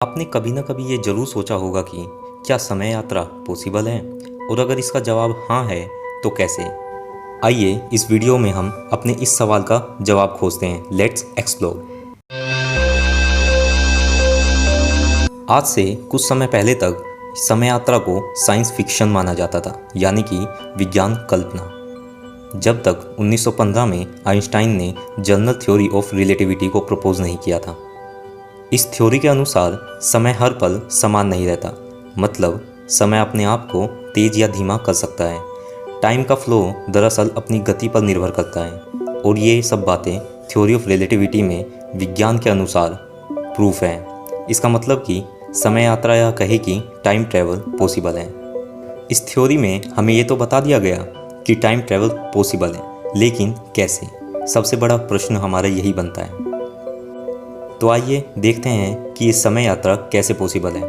आपने कभी ना कभी ये जरूर सोचा होगा कि क्या समय यात्रा पॉसिबल है, और अगर इसका जवाब हाँ है तो कैसे। आइए इस वीडियो में हम अपने इस सवाल का जवाब खोजते हैं। Let's explore. आज से कुछ समय पहले तक समय यात्रा को साइंस फिक्शन माना जाता था, यानी कि विज्ञान कल्पना। जब तक 1915 में आइंस्टाइन ने जनरल थ्योरी ऑफ रिलेटिविटी को प्रपोज नहीं किया था। इस थ्योरी के अनुसार समय हर पल समान नहीं रहता, मतलब समय अपने आप को तेज या धीमा कर सकता है। टाइम का फ्लो दरअसल अपनी गति पर निर्भर करता है, और ये सब बातें थ्योरी ऑफ रिलेटिविटी में विज्ञान के अनुसार प्रूफ है। इसका मतलब कि समय यात्रा या कहे कि टाइम ट्रैवल पॉसिबल है। इस थ्योरी में हमें ये तो बता दिया गया कि टाइम ट्रैवल पॉसिबल है, लेकिन कैसे? सबसे बड़ा प्रश्न हमारा यही बनता है। तो आइए देखते हैं कि ये समय यात्रा कैसे पॉसिबल है।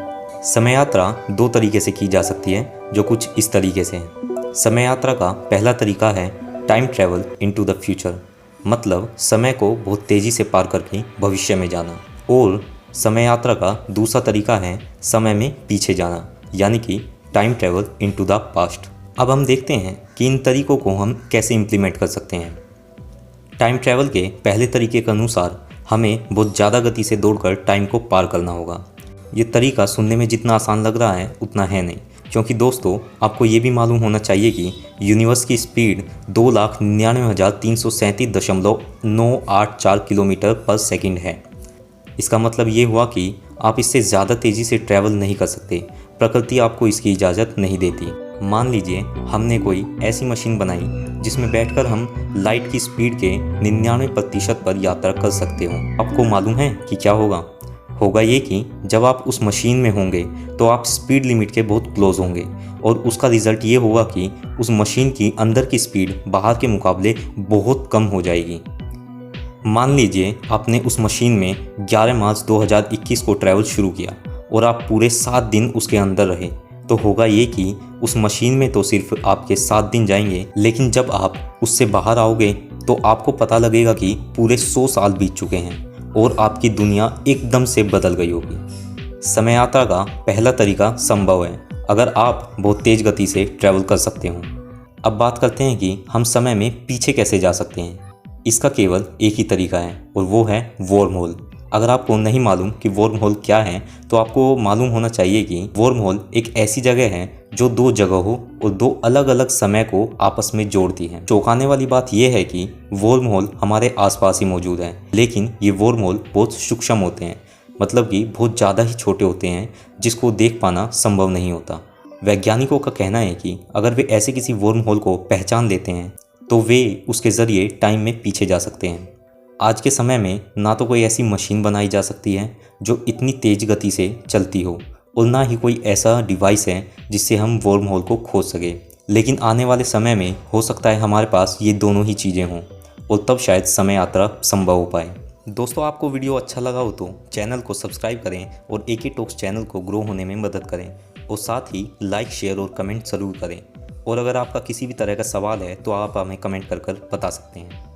समय यात्रा दो तरीके से की जा सकती है, जो कुछ इस तरीके से है। समय यात्रा का पहला तरीका है time travel into the future, मतलब समय को बहुत तेज़ी से पार करके भविष्य में जाना। और समय यात्रा का दूसरा तरीका है समय में पीछे जाना, यानी कि time travel into the past. अब हम देखते हैं कि इन तरीकों को हम कैसे इम्प्लीमेंट कर सकते हैं। टाइम ट्रैवल के पहले तरीके के अनुसार हमें बहुत ज़्यादा गति से दौड़कर टाइम को पार करना होगा। ये तरीका सुनने में जितना आसान लग रहा है उतना है नहीं, क्योंकि दोस्तों आपको ये भी मालूम होना चाहिए कि यूनिवर्स की स्पीड 2,99,337.984 किलोमीटर पर सेकंड है। इसका मतलब ये हुआ कि आप इससे ज़्यादा तेज़ी से ट्रैवल नहीं कर सकते। प्रकृति आपको इसकी इजाज़त नहीं देती। मान लीजिए हमने कोई ऐसी मशीन बनाई जिसमें बैठकर हम लाइट की स्पीड के 99% पर यात्रा कर सकते हो। आपको मालूम है कि क्या होगा ये कि जब आप उस मशीन में होंगे तो आप स्पीड लिमिट के बहुत क्लोज होंगे, और उसका रिज़ल्ट ये होगा कि उस मशीन की अंदर की स्पीड बाहर के मुकाबले बहुत कम हो जाएगी। मान लीजिए आपने उस मशीन में 11 मार्च 2021 को ट्रैवल शुरू किया और आप पूरे 7 दिन उसके अंदर रहे, तो होगा ये कि उस मशीन में तो सिर्फ आपके 7 दिन जाएंगे, लेकिन जब आप उससे बाहर आओगे तो आपको पता लगेगा कि पूरे 100 साल बीत चुके हैं और आपकी दुनिया एकदम से बदल गई होगी। समय यात्रा का पहला तरीका संभव है अगर आप बहुत तेज़ गति से ट्रैवल कर सकते हो। अब बात करते हैं कि हम समय में पीछे कैसे जा सकते हैं। इसका केवल एक ही तरीका है, और वो है वर्म होल। अगर आपको नहीं मालूम कि वर्म होल क्या है, तो आपको मालूम होना चाहिए कि वर्म होल एक ऐसी जगह है जो दो जगहों और दो अलग अलग समय को आपस में जोड़ती है। चौंकाने वाली बात यह है कि वर्म होल हमारे आसपास ही मौजूद है, लेकिन ये वर्म होल बहुत सूक्ष्म होते हैं, मतलब कि बहुत ज़्यादा ही छोटे होते हैं, जिसको देख पाना संभव नहीं होता। वैज्ञानिकों का कहना है कि अगर वे ऐसे किसी वर्म होल को पहचान लेते हैं तो वे उसके ज़रिए टाइम में पीछे जा सकते हैं। आज के समय में ना तो कोई ऐसी मशीन बनाई जा सकती है जो इतनी तेज़ गति से चलती हो, और ना ही कोई ऐसा डिवाइस है जिससे हम वर्म होल को खोज सके। लेकिन आने वाले समय में हो सकता है हमारे पास ये दोनों ही चीज़ें हों, और तब शायद समय यात्रा संभव हो पाए। दोस्तों आपको वीडियो अच्छा लगा हो तो चैनल को सब्सक्राइब करें और AK टॉक्स चैनल को ग्रो होने में मदद करें, और साथ ही लाइक, शेयर और कमेंट ज़रूर करें। और अगर आपका किसी भी तरह का सवाल है तो आप हमें कमेंट कर बता सकते हैं।